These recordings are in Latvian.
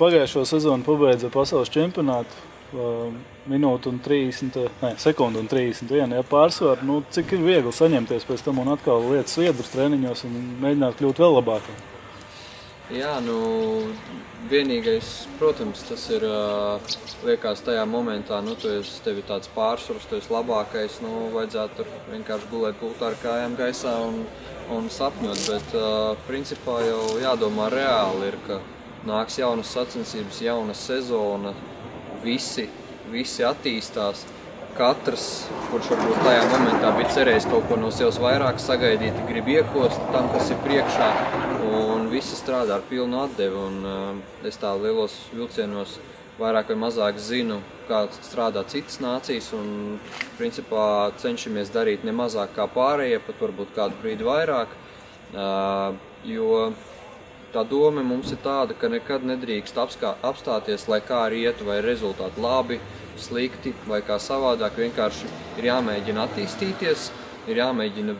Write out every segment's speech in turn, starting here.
Pagājušo sezonu pabeidza pasaules čempionātu. Minūte un 30, sekunde un 31, ja pārsvaru. Nu, cik ir viegli saņemties pēc tam un atkal lietas sviedrus treniņos un mēģināt kļūt vēl labākiem? Jā, vienīgais, protams, tas ir, liekas, tajā momentā, tev ir tāds pārsvars, tu esi labākais, vajadzētu tur vienkārši gulēt gultā ar kājām gaisā un sapņot, bet principā jau jādomā reāli ir, ka nāks jaunas sacensības, jauna sezona, visi attīstās. Katrs, kurš varbūt tajā momentā bija cerējis kaut ko no sevis vairāk sagaidīt, grib iekost tam, kas ir priekšā, un visi strādā ar pilnu atdevi. Un es tā lielos vilcienos vairāk vai mazāk zinu, kā strādā citas nācijas, un principā cenšamies darīt ne mazāk kā pārējie, pat varbūt kādu brīdi vairāk, jo tā doma mums ir tāda, ka nekad nedrīkst apstāties, lai kā arī ietu, vai rezultāti labi, slikti vai kā savādāk. Vienkārši ir jāmēģina attīstīties, ir jāmēģina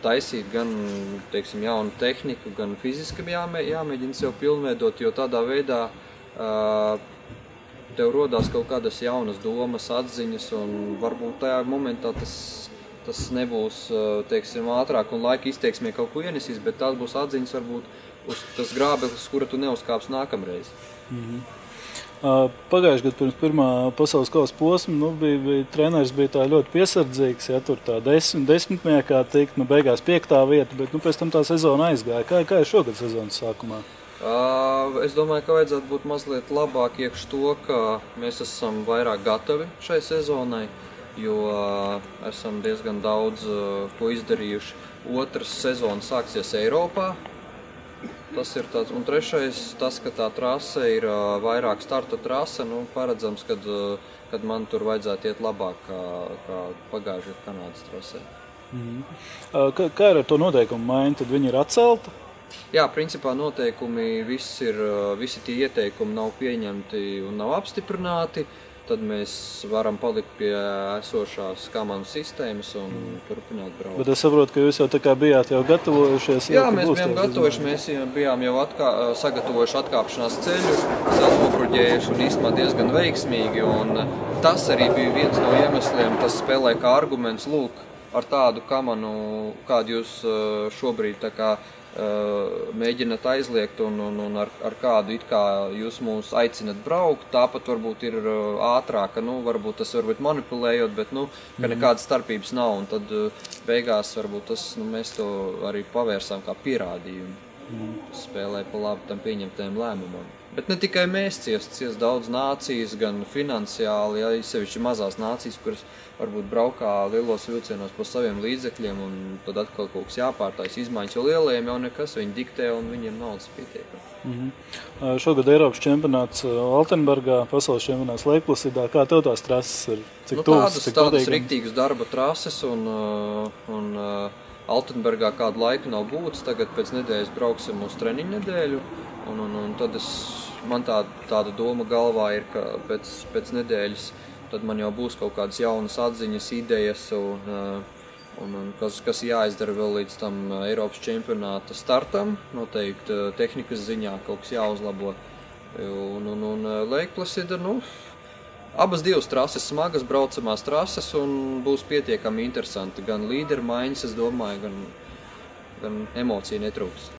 taisīt gan, teiksim, jaunu tehniku, gan fiziski jāmēģina sev pilnveidot, jo tādā veidā tev rodās kaut kādas jaunas domas, atziņas, un varbūt tajā momentā tas nebūs, teiksim, ātrāk un laika izteiksmē kaut ko ienesīs, bet tās būs atziņas varbūt uz tas grābeklis, kura tu neuzkāps nākamreiz. Pagājušajā gadā pirms pirmā pasaules kausa posma treneris bija tā ļoti piesardzīgs, ja tur tā desmitniekā tikt, beigās 5. vieta, bet pēc tam tā sezona aizgāja. Kā ir šogad sezonas sākumā? Es domāju, ka vajadzētu būt mazliet labāk iekš to, ka mēs esam vairāk gatavi šai sezonai, jo esam diezgan daudz ko izdarījuši. Otras sezona sāksies Eiropā. Tas ir tāds, un trešais, tas, ka tā trase ir vairāk starta trase, paredzams, kad man tur vajadzētu iet labāk kā pagājušajā Kanādas trasē. Kā ir ar to noteikumu maiņu? Tad viņi ir atcelti? Jā, principā noteikumi, visi tie ieteikumi nav pieņemti un nav apstiprināti. Tad mēs varam palikt pie esošās kamanu sistēmas un turpināt braukt. Bet es saprotu, ka jūs jau tā kā bijāt jau gatavojušies. Jā, mēs bijām gatavojuši, mēs bijām jau sagatavojuši atkāpšanās ceļu, atmugurģējuši un īstenībā diezgan veiksmīgi. Un tas arī bija viens no iemesliem, tas spēlē kā arguments, lūk, ar tādu kamanu, kādu jūs šobrīd tā kā mēģināt aizliegt un ar kādu it kā jūs mūs aicinat braukt, tāpat varbūt ir ātrāk, varbūt tas varbūt manipulējot, bet ka nekādas starpības nav, un tad beigās varbūt mēs to arī pavērsām kā pierādījumu. Spēlē pa labi tam pieņemtajam lēmumam. Bet ne tikai mēs ciest daudz nācijas, gan finansiāli, ja sevišķi mazās nācijas, kuras varbūt braukā lielos vilcienos pa saviem līdzekļiem, un tad atkal kaut kas jāpārtais izmaiņas, jo lielajiem jau nekas, viņi diktē un viņiem naudas pietiek. Šogad Eiropas čempionāts Altenbergā, pasaules čempionāts Leikplasidā. Kā tev tās trases ir? Cik tādas riktīgas darba trases, un Altenbergā kādu laiku nav būtis, tagad pēc nedēļas brauksim uz treniņu nedēļu, un tad man tāda doma galvā ir, ka pēc nedēļas tad man jau būs kaut kādas jaunas atziņas, idejas, un kas jāizdara vēl līdz tam Eiropas čempionāta startam, noteikti tehnikas ziņā kaut kas jāuzlabo. Un Leikplasida, abas divas trases, smagas braucamās trases, un būs pietiekami interesanti. Gan līderu maiņas, es domāju, gan emociju netrūks.